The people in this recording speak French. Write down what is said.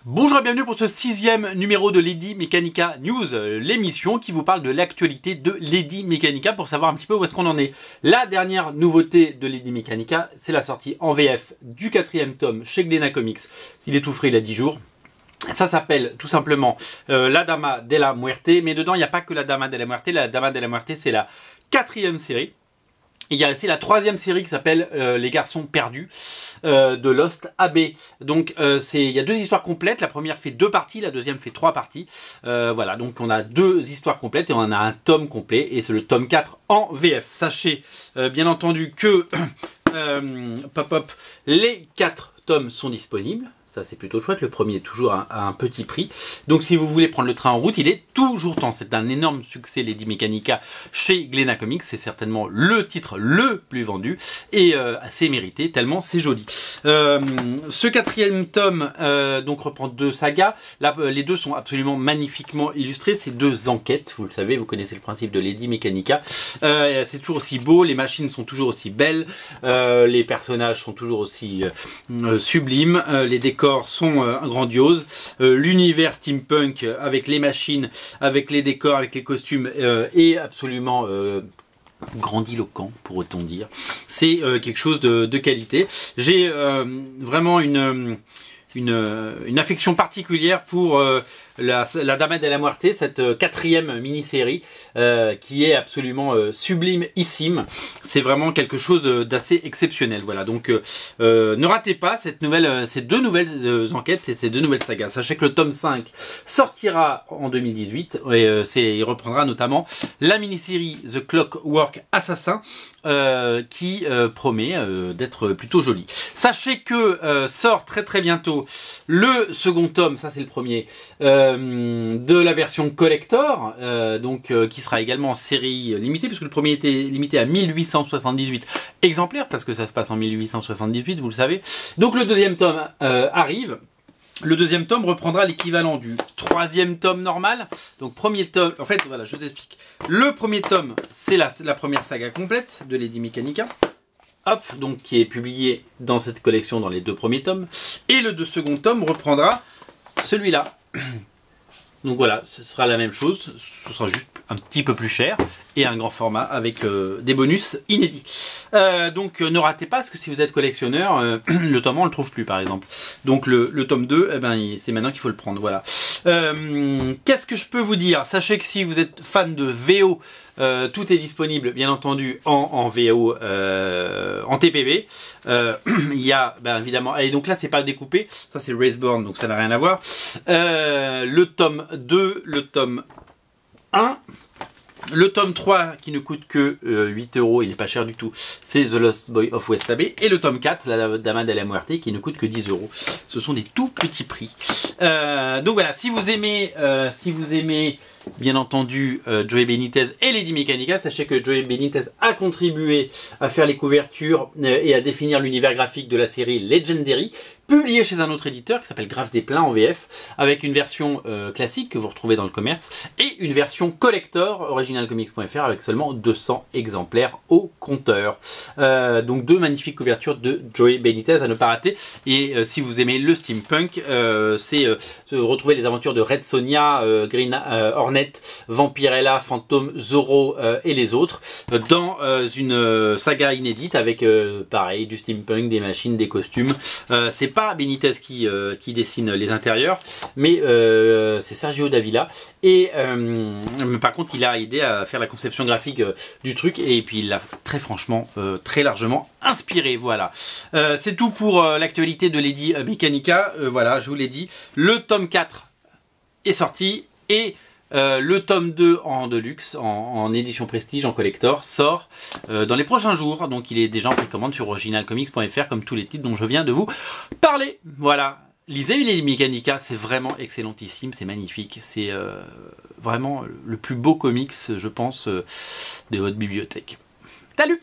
Bonjour et bienvenue pour ce 6e numéro de Lady Mechanika News, l'émission qui vous parle de l'actualité de Lady Mechanika pour savoir un petit peu où est-ce qu'on en est. La dernière nouveauté de Lady Mechanika, c'est la sortie en VF du 4e tome chez Glénat Comics. Il est tout frais, il a 10 jours. Ça s'appelle tout simplement La Dama de la Muerte, mais dedans il n'y a pas que La Dama de la Muerte. La Dama de la Muerte, c'est la 4e série. Il y a aussi la 3e série qui s'appelle Les Garçons Perdus de Lost Abbey. Donc il y a 2 histoires complètes. La première fait 2 parties, la deuxième fait 3 parties. Voilà, donc on a 2 histoires complètes et on a un tome complet et c'est le tome 4 en VF. Sachez bien entendu que les 4 tomes sont disponibles. Ça c'est plutôt chouette, le premier est toujours à un petit prix. Donc si vous voulez prendre le train en route, il est toujours temps. C'est un énorme succès Lady Mechanika chez Glénat Comics. C'est certainement le titre le plus vendu et assez mérité tellement c'est joli. Ce 4e tome donc reprend 2 sagas. Là, les 2 sont absolument magnifiquement illustrés. C'est 2 enquêtes, vous le savez, vous connaissez le principe de Lady Mechanika. C'est toujours aussi beau, les machines sont toujours aussi belles, les personnages sont toujours aussi sublimes, les décors sont grandioses, l'univers steampunk avec les machines, avec les décors, avec les costumes est absolument grandiloquent, pourrait-on dire. C'est quelque chose de qualité. J'ai vraiment une affection particulière pour la Dama de la Muerte, cette 4e mini-série qui est absolument sublimissime. C'est vraiment quelque chose d'assez exceptionnel. Voilà, donc ne ratez pas ces 2 nouvelles enquêtes et ces 2 nouvelles sagas. Sachez que le tome 5 sortira en 2018 et il reprendra notamment la mini-série The Clockwork Assassin qui promet d'être plutôt jolie. Sachez que sort très bientôt le second tome, ça c'est le premier, de la version collector, qui sera également en série limitée, puisque le premier était limité à 1878 exemplaires, parce que ça se passe en 1878, vous le savez. Donc le 2e tome arrive. Le 2e tome reprendra l'équivalent du 3e tome normal. Donc premier tome, en fait voilà, je vous explique. Le premier tome, c'est la première saga complète de Lady Mechanika. Hop, donc qui est publié dans cette collection dans les 2 premiers tomes. Et le second tome reprendra celui-là. Donc voilà, ce sera la même chose, ce sera juste un petit peu plus cher et un grand format avec des bonus inédits. Donc ne ratez pas, parce que si vous êtes collectionneur, le tome 1 on le trouve plus par exemple. Donc le tome 2, eh ben, c'est maintenant qu'il faut le prendre. Voilà. Qu'est-ce que je peux vous dire? Sachez que si vous êtes fan de VO, tout est disponible bien entendu en VO, en TPB. Il y a évidemment, et donc là c'est pas découpé, ça c'est Raceborn, donc ça n'a rien à voir. Le tome 2, le tome 1, le tome 3 qui ne coûte que 8 €, il n'est pas cher du tout, c'est The Lost Boy of West Abbey. Et le tome 4, La Dama de la Muerte, qui ne coûte que 10 €. Ce sont des tout petits prix. Donc voilà, si vous aimez bien entendu Joey Benitez et Lady Mechanika, sachez que Joey Benitez a contribué à faire les couvertures et à définir l'univers graphique de la série Legendary, publié chez un autre éditeur qui s'appelle Graves des Pleins en VF, avec une version classique que vous retrouvez dans le commerce et une version collector originalcomics.fr avec seulement 200 exemplaires au compteur. Donc 2 magnifiques couvertures de Joey Benitez à ne pas rater. Et si vous aimez le steampunk, c'est retrouver les aventures de Red Sonja, Green Hornet, Vampirella, Phantom, Zorro et les autres dans une saga inédite avec pareil du steampunk, des machines, des costumes. C'est pas Benitez qui dessine les intérieurs, mais c'est Sergio Davila. Et par contre, il a aidé à faire la conception graphique du truc et puis il l'a très franchement, très largement inspiré. Voilà. C'est tout pour l'actualité de Lady Mechanika. Voilà, je vous l'ai dit. Le tome 4 est sorti et le tome 2 en deluxe, en édition prestige, en collector, sort dans les prochains jours. Donc il est déjà en précommande sur originalcomics.fr comme tous les titres dont je viens de vous parler. Voilà. Lisez Lady Mechanika, c'est vraiment excellentissime, c'est magnifique. C'est vraiment le plus beau comics, je pense, de votre bibliothèque. Salut!